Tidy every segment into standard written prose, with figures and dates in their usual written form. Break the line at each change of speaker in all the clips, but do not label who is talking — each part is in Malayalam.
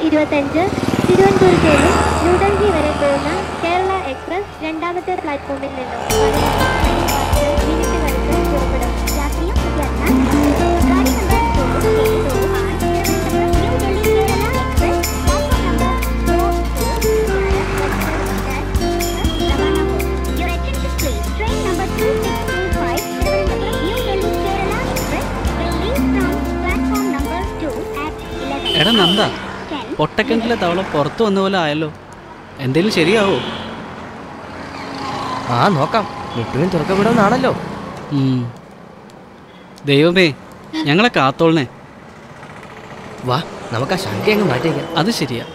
25 തിരുവനന്തപുരത്തേലും ന്യൂഡൽഹി വരെ പോകുന്ന കേരള എക്സ്പ്രസ് രണ്ടാമത്തെ പ്ലാറ്റ്ഫോമിൽ നിന്നും 10 മിനിറ്റുകൾക്ക് പുറപ്പെടും.
എടാ നന്ദ, പൊട്ടക്കിണറ്റിലെ തവള പുറത്തു വന്ന പോലെ ആയല്ലോ. എന്തേലും ശരിയാവോ?
ആ നോക്കാം, മുട്ടുവിൻ തുറക്കപ്പെടുമെന്നാണല്ലോ.
ദൈവമേ, ഞങ്ങളെ കാത്തോളണേ.
വാ, നമുക്ക് ആ ശങ്ക അങ്ങ് മാറ്റിയേക്കാം.
അത് ശരിയാ.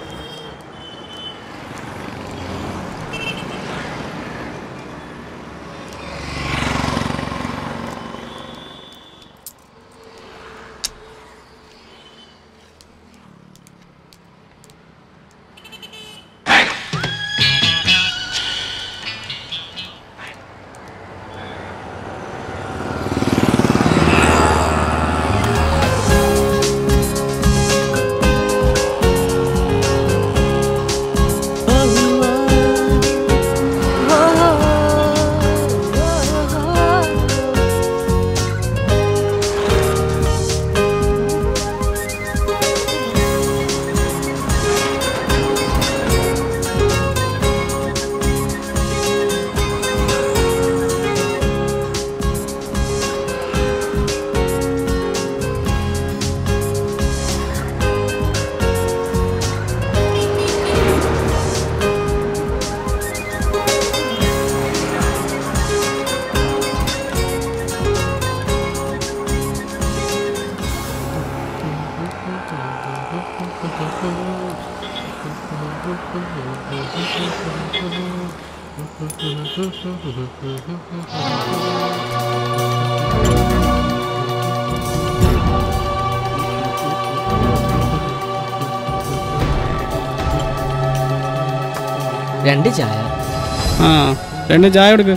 രണ്ട് ചായ.
ആ, 2 ചായ കൊടുക്ക്.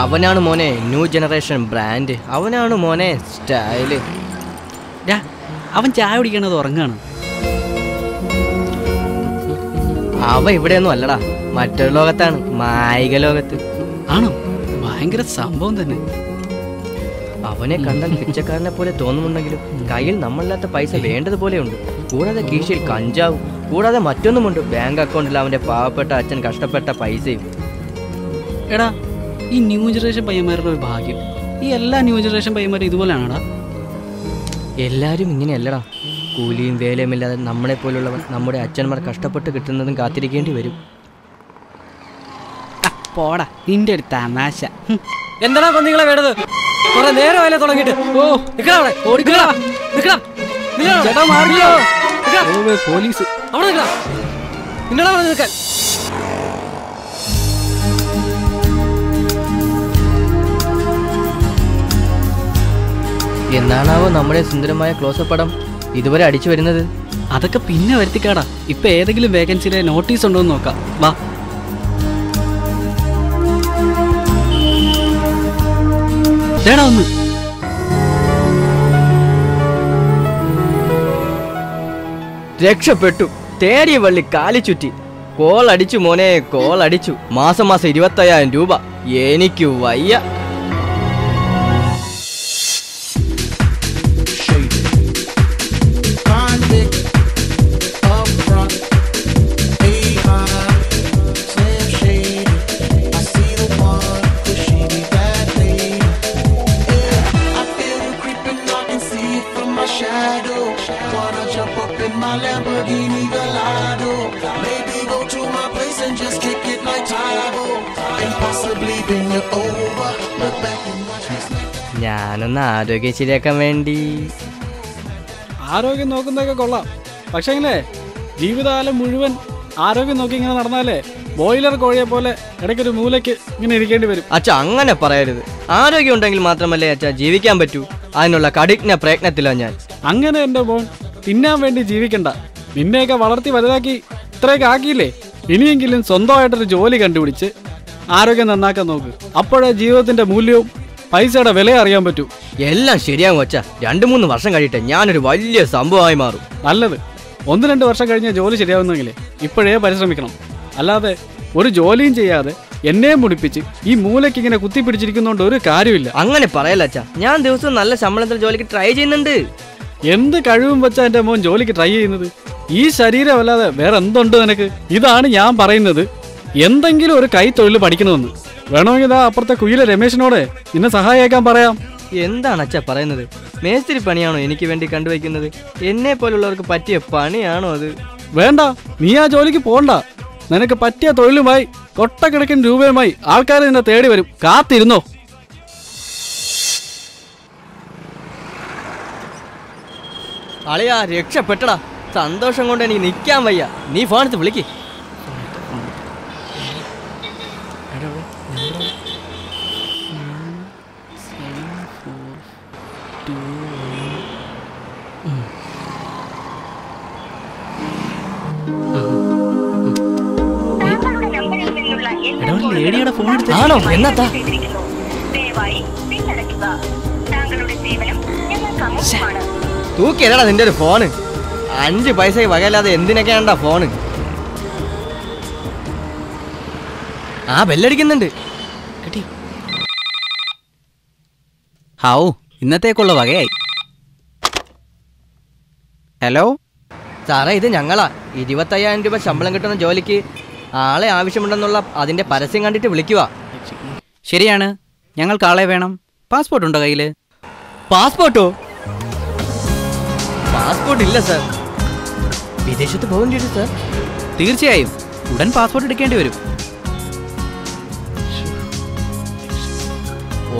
അവനാണ് മോനെ ന്യൂ ജനറേഷൻ ബ്രാൻഡ്, അവനാണ് മോനെ സ്റ്റൈല്.
അവൻ ചായ കുടിക്കണത് ഉറങ്ങാണ്.
അവ ഇവിടെയൊന്നും അല്ലടാ, മറ്റൊരു ലോകത്താണ്, മായിക ലോകത്ത്.
ആണോ? ഭയങ്കര സംഭവം തന്നെ.
അവനെ കണ്ടാൽ പിച്ചക്കാരനെ പോലെ തോന്നുന്നുണ്ടെങ്കിലും കയ്യിൽ നമ്മളില്ലാത്ത പൈസ വേണ്ടതുപോലെ ഉണ്ട്. കൂടാതെ കീശയിൽ കഞ്ചാവും, കൂടാതെ മറ്റൊന്നുമുണ്ട്, ബാങ്ക് അക്കൗണ്ടിൽ അവന്റെ പാവപ്പെട്ട അച്ഛൻ കഷ്ടപ്പെട്ട പൈസയും.
എടാ, ഈ ന്യൂ ജനറേഷൻ പയ്യന്മാരുടെ ഒരു ഭാഗ്യം. ഈ എല്ലാ ന്യൂ ജനറേഷൻ പയ്യന്മാരും ഇതുപോലെയാണടാ.
എല്ലാവരും ഇങ്ങനെയല്ലടാ. കൂലിയും വേലയുമില്ലാതെ നമ്മളെ പോലുള്ളവർ നമ്മുടെ അച്ഛന്മാർ കഷ്ടപ്പെട്ട് കിട്ടുന്നതും കാത്തിരിക്കേണ്ടി വരും.
പോടാ, നിന്റെ ഒരു തമാശ.
എന്താ നിങ്ങളെ വേണ്ടത്? കുറെ നേരമല്ലേ തുടങ്ങിയിട്ട്?
പോലീസ്
അവിടെ നിൽക്കാൻ. എന്നാണാവോ നമ്മുടെ സുന്ദരമായ ക്ലോസപ്പ് പടം ഇതുവരെ അടിച്ചു വരുന്നത്?
അതൊക്കെ പിന്നെ വരുത്തിക്കാടാ. ഇപ്പൊ ഏതെങ്കിലും വേക്കൻസിയിലെ നോട്ടീസ് ഉണ്ടോ എന്ന് നോക്കാം. വാ. ഒന്ന്
രക്ഷപ്പെട്ടു. തേടിയ വള്ളി കാലി ചുറ്റി. കോൾ അടിച്ചു മോനെ, കോൾ അടിച്ചു. മാസം 25,000 രൂപ. എനിക്ക് വയ്യ. ഞാനൊന്ന് ആരോഗ്യം ശരിയാക്കാൻ വേണ്ടി.
ആരോഗ്യം നോക്കുന്നതൊക്കെ കൊള്ളാം, പക്ഷേങ്കിലേ ജീവിതകാലം മുഴുവൻ ആരോഗ്യം നോക്കി ഇങ്ങനെ നടന്നാലേ ബോയിലർ കോഴിയെ പോലെ ഇടയ്ക്കൊരു മൂലയ്ക്ക് ഇങ്ങനെ ഇരിക്കേണ്ടി വരും.
അച്ഛാ, അങ്ങനെ പറയരുത്. ആരോഗ്യം ഉണ്ടെങ്കിൽ മാത്രമല്ലേ അച്ഛാ ജീവിക്കാൻ പറ്റൂ. അതിനുള്ള കഠിന പ്രയത്നത്തിലാണ് ഞാൻ.
അങ്ങനെ എൻ്റെ മോൻ തിന്നാൻ വേണ്ടി ജീവിക്കണ്ട. നിന്നെയൊക്കെ വളർത്തി വലുതാക്കി ഇത്രയൊക്കെ ആക്കിയില്ലേ? ഇനിയെങ്കിലും സ്വന്തമായിട്ടൊരു ജോലി കണ്ടുപിടിച്ച് ആരോഗ്യം നന്നാക്കാൻ നോക്ക്. അപ്പോഴേ ജീവിതത്തിന്റെ മൂല്യവും പൈസയുടെ വില അറിയാൻ പറ്റൂ.
എല്ലാം ശരിയാകും അച്ഛാ. 2-3 വർഷം കഴിയട്ടെ, ഞാനൊരു വലിയ സംഭവമായി മാറും.
നല്ലത്. 1-2 വർഷം കഴിഞ്ഞ ജോലി ശരിയാവുന്നെങ്കിലേ ഇപ്പോഴേ പരിശ്രമിക്കണം. അല്ലാതെ ഒരു ജോലിയും ചെയ്യാതെ എന്നെ മുടിപ്പിച്ച് ഈ മൂലയ്ക്ക് ഇങ്ങനെ കുത്തിപ്പിടിച്ചിരിക്കുന്നോണ്ട് ഒരു കാര്യമില്ല.
അങ്ങനെ പറയല്ല അച്ഛാ, ഞാൻ ദിവസവും നല്ല ശമ്പളത്തിൽ ജോലിക്ക് ട്രൈ ചെയ്യുന്നുണ്ട്.
എന്ത് കഴിവും വെച്ചാ എന്റെ മോൻ ജോലിക്ക് ട്രൈ ചെയ്യുന്നത്? ഈ ശരീരമല്ലാതെ വേറെ എന്തുണ്ട് നിനക്ക്? ഇതാണ് ഞാൻ പറയുന്നത്, എന്തെങ്കിലും ഒരു കൈത്തൊഴിൽ പഠിക്കണമെന്ന്. വേണമെങ്കിൽ ഇതാ അപ്പുറത്തെ കുയിലെ രമേശിനോട് നിന്നെ സഹായിക്കാൻ പറയാം.
എന്താണ് അച്ഛാ പറയുന്നത്? മേസ്തിരി പണിയാണോ എനിക്ക് വേണ്ടി കണ്ടുവയ്ക്കുന്നത്? എന്നെ പോലുള്ളവർക്ക് പറ്റിയ പണിയാണോ അത്?
വേണ്ട, നീ ആ ജോലിക്ക് പോണ്ട. നിനക്ക് പറ്റിയ തൊഴിലുമായി കൊട്ടക്കിടക്കിന് രൂപയുമായി ആൾക്കാർ നിന്നെ തേടി വരും. കാത്തിരുന്നോ.
അളിയാ, രക്ഷപ്പെട്ടടാ. സന്തോഷം കൊണ്ട് എനിക്ക് നിൽക്കാൻ വയ്യ. നീ ഫോൺ എടുത്ത് വിളിക്ക്. ആണോ? എന്നാത്താ? തൂക്കിയല്ലടാ നിന്റെ ഒരു ഫോണ്. 5 പൈസക്ക് വകയില്ലാതെ എന്തിനൊക്കെയാണ്ടാ ഫോണ്? ആ ബെല്ലടിക്കുന്നുണ്ട്.
കിട്ടി. ഹാവൂ, ഇന്നത്തേക്കുള്ള വകയായി. ഹലോ
സാറേ, ഇത് ഞങ്ങളാ. 25,000 രൂപ ശമ്പളം കിട്ടുന്ന ജോലിക്ക് ആളെ ആവശ്യമുണ്ടെന്നുള്ള അതിന്റെ പരസ്യം കണ്ടിട്ട് വിളിക്കുക.
ശരിയാണ്, ഞങ്ങൾക്ക് ആളെ വേണം. പാസ്പോർട്ട് ഉണ്ടോ കയ്യിൽ?
പാസ്പോർട്ടോ? പാസ്പോർട്ട് ഇല്ല സാർ. വിദേശത്ത് പോകേണ്ടി വരും സാർ.
തീർച്ചയായും ഉടൻ പാസ്പോർട്ട് എടുക്കേണ്ടി വരും.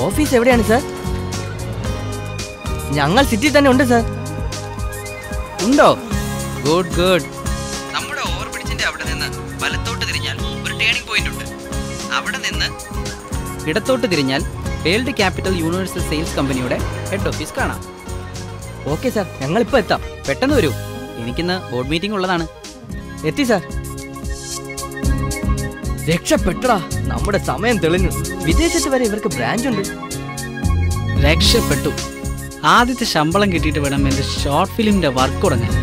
ഓഫീസ് എവിടെയാണ് സാർ? ഞങ്ങൾ സിറ്റിയിൽ തന്നെ ഉണ്ട് സാർ.
ഉണ്ടോ? Good good. നമ്മുടെ ഓവർ ബ്രിഡ്ജിന്റെ അവിടെ നിന്ന് വലത്തോട്ട് തിരിഞ്ഞാൽ ഒരു ടേണിംഗ് പോയിന്റ് ഉണ്ട്. അവിടെ നിന്ന് ഇടത്തോട്ട് തിരിഞ്ഞാൽ വേൾഡ് ക്യാപിറ്റൽ യൂണിവേഴ്സൽ സെയിൽസ് കമ്പനിയുടെ ഹെഡ് ഓഫീസ് കാണാം.
ഓക്കെ സാർ, ഞങ്ങളിപ്പോൾ എത്താം.
പെട്ടെന്ന് വരൂ, എനിക്കിന്ന് ബോർഡ് മീറ്റിംഗ് ഉള്ളതാണ്.
എത്തി സാർ. രക്ഷപ്പെട്ടടാ, നമ്മുടെ സമയം തെളിഞ്ഞു. വിദേശത്ത് വരെ ഇവർക്ക് ബ്രാഞ്ച് ഉണ്ട്.
രക്ഷപ്പെട്ടു. ആദ്യത്തെ ശമ്പളം കിട്ടിയിട്ട് വേണം എൻ്റെ ഷോർട്ട് ഫിലിമിൻ്റെ വർക്ക് തുടങ്ങാൻ.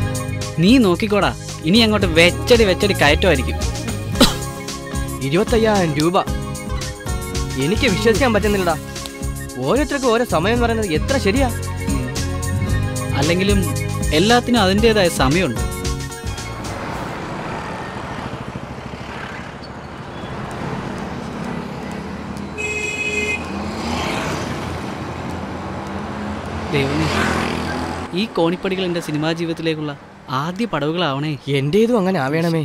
നീ നോക്കിക്കോടാ, ഇനി അങ്ങോട്ട് വെച്ചടി കയറ്റമായിരിക്കും.
25,000 രൂപ. എനിക്ക് വിശ്വസിക്കാൻ പറ്റുന്നില്ലടാ. ഓരോരുത്തർക്കും ഓരോ സമയം എന്ന് പറയുന്നത് എത്ര ശരിയാ.
അല്ലെങ്കിലും എല്ലാത്തിനും അതിൻ്റെതായ സമയമുണ്ട്. ദൈവമേ, ഈ കോണിപ്പടികൾ എൻ്റെ സിനിമാ ജീവിതത്തിലേക്കുള്ള ആദ്യ പടവുകളാവണേ.
എന്റേതും അങ്ങനെ ആവേണമേ.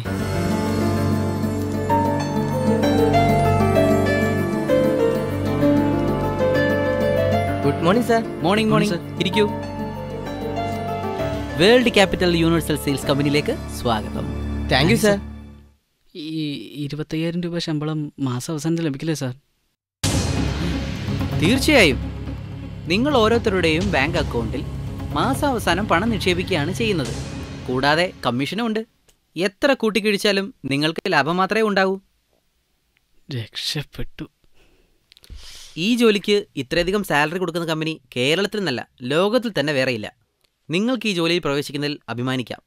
Good morning sir.
Morning morning. ഇരിക്കൂ. വേൾഡ് ക്യാപിറ്റൽ യൂണിവേഴ്സൽ സെയിൽസ് കമ്പനിയിലേക്ക് സ്വാഗതം.
Thank you sir.
ഈ 25,000 രൂപ ശമ്പളം മാസാവസാനത്തിൽ ലഭിക്കില്ലേ സാർ? തീർച്ചയായും. നിങ്ങൾ ഓരോരുത്തരുടെയും ബാങ്ക് അക്കൗണ്ടിൽ മാസാവസാനം പണം നിക്ഷേപിക്കുകയാണ് ചെയ്യുന്നത്. കൂടാതെ കമ്മീഷനും ഉണ്ട്. എത്ര കൂട്ടിക്കിഴിച്ചാലും നിങ്ങൾക്ക് ലാഭം മാത്രമേ ഉണ്ടാവൂ.
രക്ഷപ്പെട്ടു.
ഈ ജോലിക്ക് ഇത്രയധികം സാലറി കൊടുക്കുന്ന കമ്പനി കേരളത്തിൽ നിന്നല്ല, ലോകത്തിൽ തന്നെ വേറെയില്ല. നിങ്ങൾക്ക് ഈ ജോലിയിൽ പ്രവേശിക്കുന്നതിൽ അഭിമാനിക്കാം.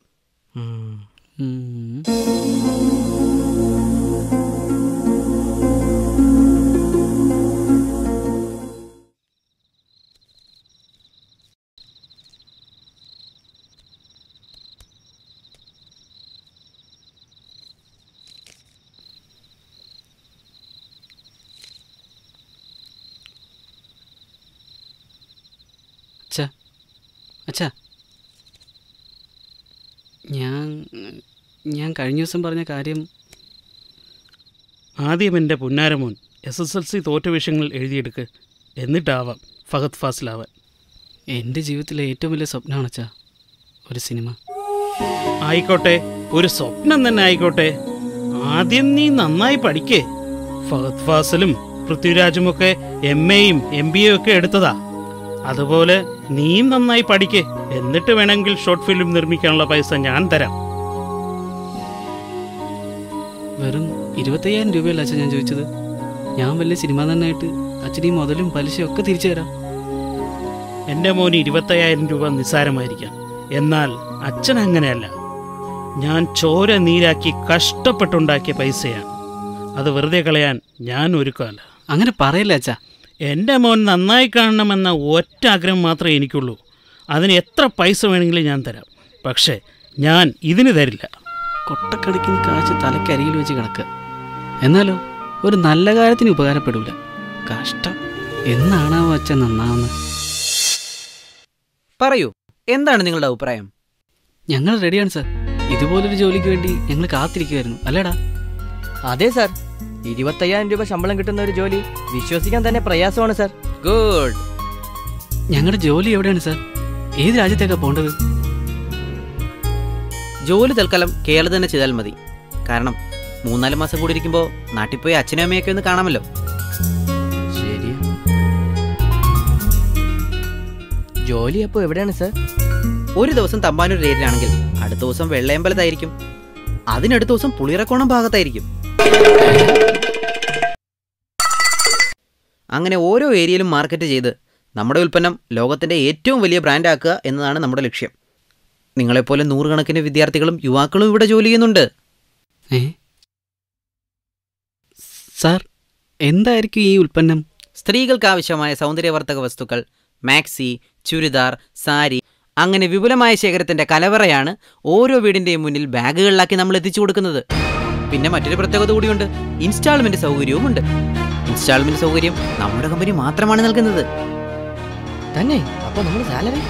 അച്ഛാ, ഞാൻ കഴിഞ്ഞ ദിവസം പറഞ്ഞ കാര്യം.
ആദ്യം എൻ്റെ പുന്നാരമോൻ SSLC തോറ്റ വിഷയങ്ങൾ എഴുതിയെടുക്ക്, എന്നിട്ടാവാം ഫഹദ് ഫാസിലാവാൻ.
എൻ്റെ ജീവിതത്തിലെ ഏറ്റവും വലിയ സ്വപ്നമാണ് അച്ഛാ ഒരു സിനിമ.
ആയിക്കോട്ടെ, ഒരു സ്വപ്നം തന്നെ ആയിക്കോട്ടെ. ആദ്യം നീ നന്നായി പഠിക്കേ. ഫഹദ് ഫാസിലും പൃഥ്വിരാജുമൊക്കെ MAയും MBA ഒക്കെ എടുത്തതാ. അതുപോലെ നീയും നന്നായി പഠിക്കേ. എന്നിട്ട് വേണമെങ്കിൽ ഷോർട്ട് ഫിലിം നിർമ്മിക്കാനുള്ള പൈസ ഞാൻ തരാം.
വെറും 25,000 രൂപയല്ല അച്ഛാ ഞാൻ ചോദിച്ചത്.
ഞാൻ വലിയ സിനിമ തന്നെയായിട്ട് അച്ഛനീ മുതലും പലിശയും ഒക്കെ തിരിച്ചു തരാം.
എൻ്റെ മോന് 25,000 രൂപ നിസ്സാരമായിരിക്കാം. എന്നാൽ അച്ഛൻ അങ്ങനെയല്ല. ഞാൻ ചോര നീരാക്കി കഷ്ടപ്പെട്ടുണ്ടാക്കിയ പൈസയാണ്. അത് വെറുതെ കളയാൻ ഞാൻ ഒരുക്കമല്ല.
അങ്ങനെ പറയില്ല അച്ഛാ.
എൻ്റെ മോൻ നന്നായി കാണണമെന്ന ഒറ്റ ആഗ്രഹം മാത്രമേ എനിക്കുള്ളൂ. അതിന് എത്ര പൈസ വേണമെങ്കിലും ഞാൻ തരാം. പക്ഷേ ഞാൻ ഇതിന് തരില്ല.
കൊട്ടക്കണക്കിന് കാശ് തലക്കരികിൽ വെച്ച് കിടക്കുക. എന്നാലോ ഒരു നല്ല കാര്യത്തിന് ഉപകാരപ്പെടൂല. കഷ്ടം. എന്നാണാവോ അച്ഛൻ നന്നാവുന്നത്?
പറയൂ, എന്താണ് നിങ്ങളുടെ അഭിപ്രായം?
ഞങ്ങൾ റെഡിയാണ് സാർ. ഇതുപോലൊരു ജോലിക്ക് വേണ്ടി ഞങ്ങൾ കാത്തിരിക്കുമായിരുന്നു. അല്ലേടാ?
അതെ സാർ, 25,000 രൂപ ശമ്പളം കിട്ടുന്ന ഒരു ജോലി വിശ്വസിക്കാൻ തന്നെ പ്രയാസമാണ് സാർ.
ഗുഡ്.
ഞങ്ങളുടെ ജോലി എവിടെയാണ് സാർ? ഏത് രാജ്യത്തേക്കാണ് പോകേണ്ടത്?
ജോലി തൽക്കാലം കേരളത്തിൽ തന്നെ ചെയ്താൽ മതി. കാരണം 3-4 മാസം കൂടി ഇരിക്കുമ്പോൾ നാട്ടിൽ പോയി അച്ഛനും അമ്മയൊക്കെ ഒന്ന് കാണാമല്ലോ.
ശരി. ജോലി അപ്പോൾ എവിടെയാണ് സാർ?
ഒരു ദിവസം തമ്പാനൂർ ഏരിയയിലാണെങ്കിൽ അടുത്ത ദിവസം വെള്ളയമ്പലത്തായിരിക്കും. അതിനടുത്ത ദിവസം പുളിയറക്കോണം ഭാഗത്തായിരിക്കും. അങ്ങനെ ഓരോ ഏരിയയിലും മാർക്കറ്റ് ചെയ്ത് നമ്മുടെ ഉൽപ്പന്നം ലോകത്തിൻ്റെ ഏറ്റവും വലിയ ബ്രാൻഡാക്കുക എന്നതാണ് നമ്മുടെ ലക്ഷ്യം. നിങ്ങളെപ്പോലെ 100 കണക്കിന് വിദ്യാർത്ഥികളും യുവാക്കളും ഇവിടെ ജോലി ചെയ്യുന്നുണ്ട്.
സാർ, എന്തായിരിക്കും ഈ ഉൽപ്പന്നം?
സ്ത്രീകൾക്ക് ആവശ്യമായ സൗന്ദര്യവർദ്ധക വസ്തുക്കൾ, മാക്സി, ചുരിദാർ, സാരി, അങ്ങനെ വിപുലമായ ശേഖരത്തിൻ്റെ കലവറയാണ് ഓരോ വീടിൻ്റെയും മുന്നിൽ ബാഗുകളിലാക്കി നമ്മൾ എത്തിച്ചു കൊടുക്കുന്നത്. പിന്നെ മറ്റൊരു പ്രത്യേകത കൂടിയുണ്ട്, ഇൻസ്റ്റാൾമെൻറ്റ് സൗകര്യവുമുണ്ട്. ഇൻസ്റ്റാൾമെൻറ്റ് സൗകര്യം നമ്മുടെ കമ്പനി മാത്രമാണ് നൽകുന്നത്.
തന്നെ? അപ്പോൾ നമ്മുടെ സാലറി?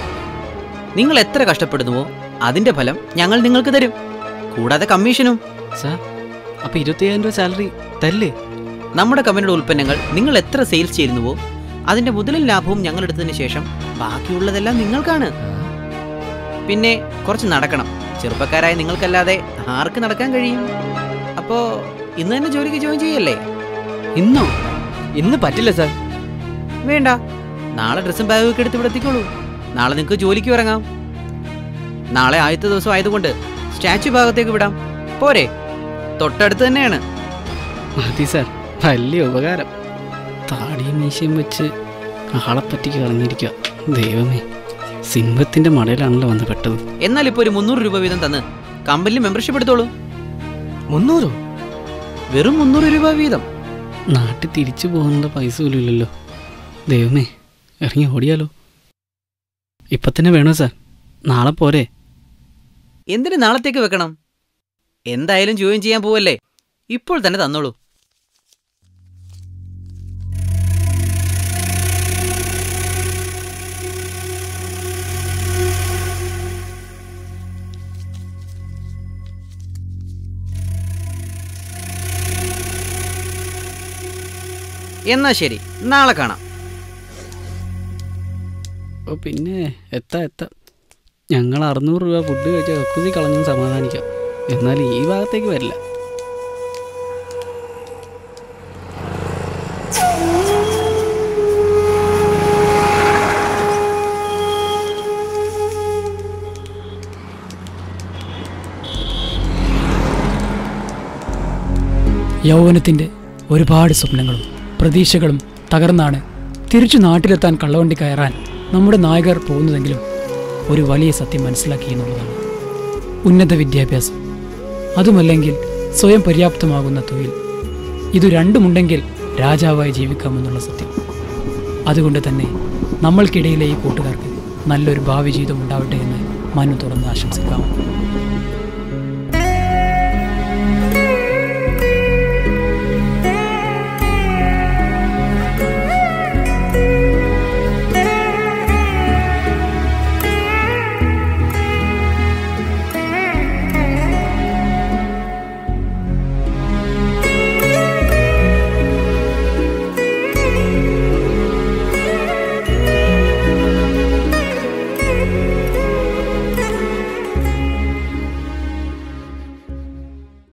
നിങ്ങൾ എത്ര കഷ്ടപ്പെടുന്നുവോ അതിൻ്റെ ഫലം ഞങ്ങൾ നിങ്ങൾക്ക് തരും. കൂടാതെ കമ്മീഷനും.
സാർ, അപ്പോൾ 25,000 രൂപ സാലറി തരില്ലേ?
നമ്മുടെ കമ്പനിയുടെ ഉൽപ്പന്നങ്ങൾ നിങ്ങൾ എത്ര സെയിൽസ് ചെയ്യുന്നുവോ അതിൻ്റെ മുതലും ലാഭവും ഞങ്ങൾ എടുത്തതിന് ശേഷം ബാക്കിയുള്ളതെല്ലാം നിങ്ങൾക്കാണ്. പിന്നെ കുറച്ച് നടക്കണം. ചെറുപ്പക്കാരായ നിങ്ങൾക്കല്ലാതെ ആർക്ക് നടക്കാൻ കഴിയും? അപ്പോൾ ഇന്ന് തന്നെ ജോലിക്ക് ജോയിൻ ചെയ്യല്ലേ?
ഇന്നോ?
ഇന്ന് പറ്റില്ല സാർ.
വേണ്ട, നാളെ ഡ്രസ്സും ബാഗൊക്കെ എടുത്ത് ഇവിടെ എത്തിക്കോളൂ. നാളെ നിങ്ങൾക്ക് ജോലിക്ക് ഇറങ്ങാം. നാളെ ആദ്യത്തെ ദിവസം ആയതുകൊണ്ട് സ്റ്റാച്യു ഭാഗത്തേക്ക് വിടാം. പോരെ? തൊട്ടടുത്ത് തന്നെയാണ്.
മതി സാർ, വലിയ ഉപകാരം. താടിയും മീശയും വെച്ച് ആളെപ്പറ്റിക്ക് കളഞ്ഞിരിക്കുക. ദൈവമേ, സിംഹത്തിൻ്റെ മടയിലാണല്ലോ വന്ന് പെട്ടത്.
എന്നാൽ ഇപ്പോൾ ഒരു 300 രൂപ വീതം തന്ന് കമ്പനിയിൽ മെമ്പർഷിപ്പ് എടുത്തോളൂ.
300?
വെറും 300 രൂപ വീതം.
നാട്ടിൽ തിരിച്ചു പോകുന്ന പൈസ പോലും ഇല്ലല്ലോ. ദൈവമേ, ഇറങ്ങി ഓടിയാലോ? ഇപ്പം തന്നെ വേണോ സാർ? നാളെ പോരെ?
എന്തിന് നാളത്തേക്ക് വെക്കണം? എന്തായാലും ജോയിൻ ചെയ്യാൻ പോവല്ലേ, ഇപ്പോൾ തന്നെ തന്നോളൂ. എന്നാ ശരി, നാളെ കാണാം.
ഓ പിന്നെ എത്താം. ഞങ്ങൾ 600 രൂപ ഫുഡ് കഴിച്ചാൽ കക്കുതി കളഞ്ഞും സമാധാനിക്കാം. എന്നാൽ ഈ ഭാഗത്തേക്ക് വരില്ല.
യൗവനത്തിൻ്റെ ഒരുപാട് സ്വപ്നങ്ങളും പ്രതീക്ഷകളും തകർന്നാണ് തിരിച്ചു നാട്ടിലെത്താൻ കള്ളവണ്ടി കയറാൻ നമ്മുടെ നായകർ പോകുന്നതെങ്കിലും ഒരു വലിയ സത്യം മനസ്സിലാക്കി എന്നുള്ളതാണ്. ഉന്നത വിദ്യാഭ്യാസം, അതുമല്ലെങ്കിൽ സ്വയം പര്യാപ്തമാകുന്ന തൊഴിൽ, ഇതു രണ്ടുമുണ്ടെങ്കിൽ രാജാവായി ജീവിക്കാമെന്നുള്ള സത്യം. അതുകൊണ്ട് തന്നെ നമ്മൾക്കിടയിലെ ഈ കൂട്ടുകാർക്ക് നല്ലൊരു ഭാവി ജീവിതം ഉണ്ടാവട്ടെ എന്ന് മനു തുറന്ന് ആശംസിക്കാം.